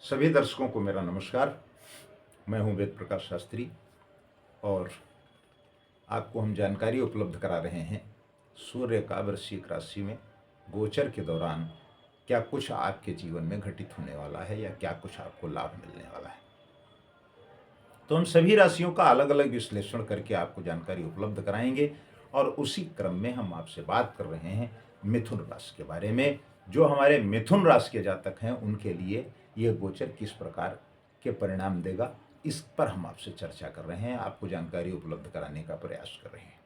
सभी दर्शकों को मेरा नमस्कार। मैं हूं वेद प्रकाश शास्त्री और आपको हम जानकारी उपलब्ध करा रहे हैं सूर्य का वृश्चिक राशि में गोचर के दौरान क्या कुछ आपके जीवन में घटित होने वाला है या क्या कुछ आपको लाभ मिलने वाला है। तो हम सभी राशियों का अलग अलग विश्लेषण करके आपको जानकारी उपलब्ध कराएंगे और उसी क्रम में हम आपसे बात कर रहे हैं मिथुन राशि के बारे में। जो हमारे मिथुन राशि के जातक हैं उनके लिए यह गोचर किस प्रकार के परिणाम देगा, इस पर हम आपसे चर्चा कर रहे हैं, आपको जानकारी उपलब्ध कराने का प्रयास कर रहे हैं।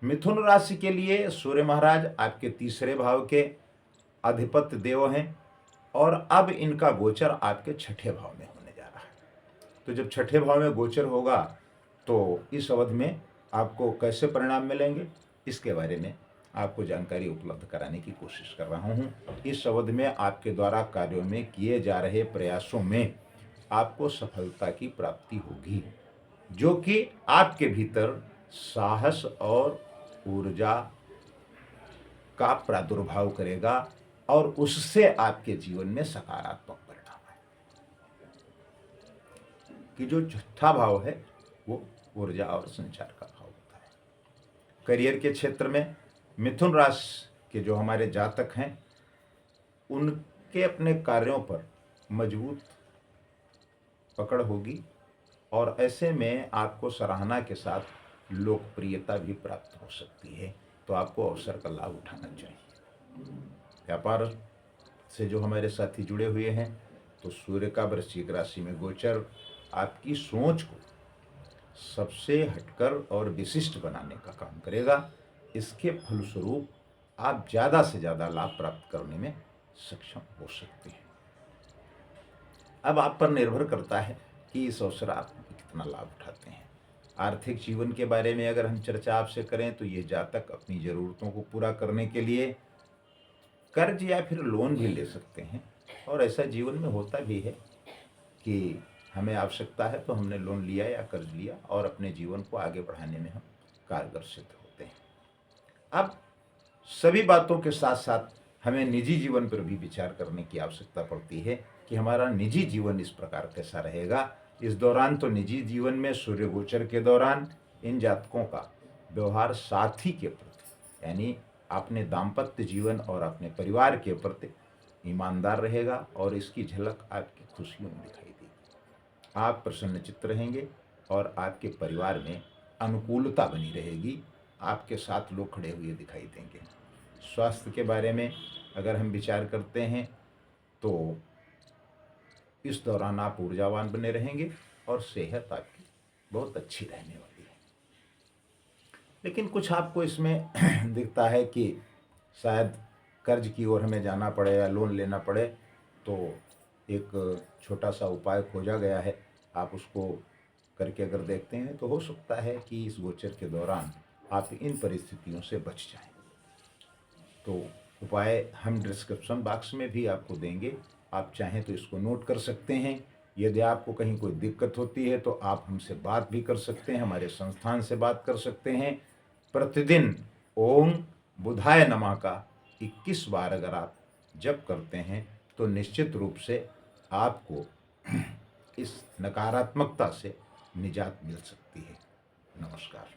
मिथुन राशि के लिए सूर्य महाराज आपके तीसरे भाव के अधिपति देव हैं और अब इनका गोचर आपके छठे भाव में होने जा रहा है। तो जब छठे भाव में गोचर होगा तो इस अवधि में आपको कैसे परिणाम मिलेंगे, इसके बारे में आपको जानकारी उपलब्ध कराने की कोशिश कर रहा हूं। इस अवधि में आपके द्वारा कार्यों में किए जा रहे प्रयासों में आपको सफलता की प्राप्ति होगी, जो कि आपके भीतर साहस और ऊर्जा का प्रादुर्भाव करेगा और उससे आपके जीवन में सकारात्मक परिणाम है। कि जो छठा भाव है वो ऊर्जा और संचार का भाव होता है। करियर के क्षेत्र में मिथुन राशि के जो हमारे जातक हैं उनके अपने कार्यों पर मजबूत पकड़ होगी और ऐसे में आपको सराहना के साथ लोकप्रियता भी प्राप्त हो सकती है। तो आपको अवसर का लाभ उठाना चाहिए। व्यापार से जो हमारे साथी जुड़े हुए हैं तो सूर्य का वृश्चिक राशि में गोचर आपकी सोच को सबसे हटकर और विशिष्ट बनाने का काम करेगा। इसके फलस्वरूप आप ज़्यादा से ज़्यादा लाभ प्राप्त करने में सक्षम हो सकते हैं। अब आप पर निर्भर करता है कि इस अवसर आप कितना लाभ उठाते हैं। आर्थिक जीवन के बारे में अगर हम चर्चा आपसे करें तो ये जातक अपनी ज़रूरतों को पूरा करने के लिए कर्ज या फिर लोन भी ले सकते हैं और ऐसा जीवन में होता भी है कि हमें आवश्यकता है तो हमने लोन लिया या कर्ज लिया और अपने जीवन को आगे बढ़ाने में हम कारगर सिद्ध होते हैं। अब सभी बातों के साथ साथ हमें निजी जीवन पर भी विचार करने की आवश्यकता पड़ती है कि हमारा निजी जीवन इस प्रकार कैसा रहेगा। इस दौरान तो निजी जीवन में सूर्य गोचर के दौरान इन जातकों का व्यवहार साथी के प्रति यानी अपने दाम्पत्य जीवन और अपने परिवार के प्रति ईमानदार रहेगा और इसकी झलक आपकी खुशियों में दिखाई देगी। आप प्रसन्नचित्त रहेंगे और आपके परिवार में अनुकूलता बनी रहेगी। आपके साथ लोग खड़े हुए दिखाई देंगे। स्वास्थ्य के बारे में अगर हम विचार करते हैं तो इस दौरान आप ऊर्जावान बने रहेंगे और सेहत आपकी बहुत अच्छी रहने वाली है। लेकिन कुछ आपको इसमें दिखता है कि शायद कर्ज की ओर हमें जाना पड़े या लोन लेना पड़े, तो एक छोटा सा उपाय खोजा गया है। आप उसको करके अगर देखते हैं तो हो सकता है कि इस गोचर के दौरान आप इन परिस्थितियों से बच जाएं। तो उपाय हम डिस्क्रिप्शन बॉक्स में भी आपको देंगे, आप चाहें तो इसको नोट कर सकते हैं। यदि आपको कहीं कोई दिक्कत होती है तो आप हमसे बात भी कर सकते हैं, हमारे संस्थान से बात कर सकते हैं। प्रतिदिन ओम बुधाय नमः का 21 बार अगर आप जप करते हैं तो निश्चित रूप से आपको इस नकारात्मकता से निजात मिल सकती है। नमस्कार।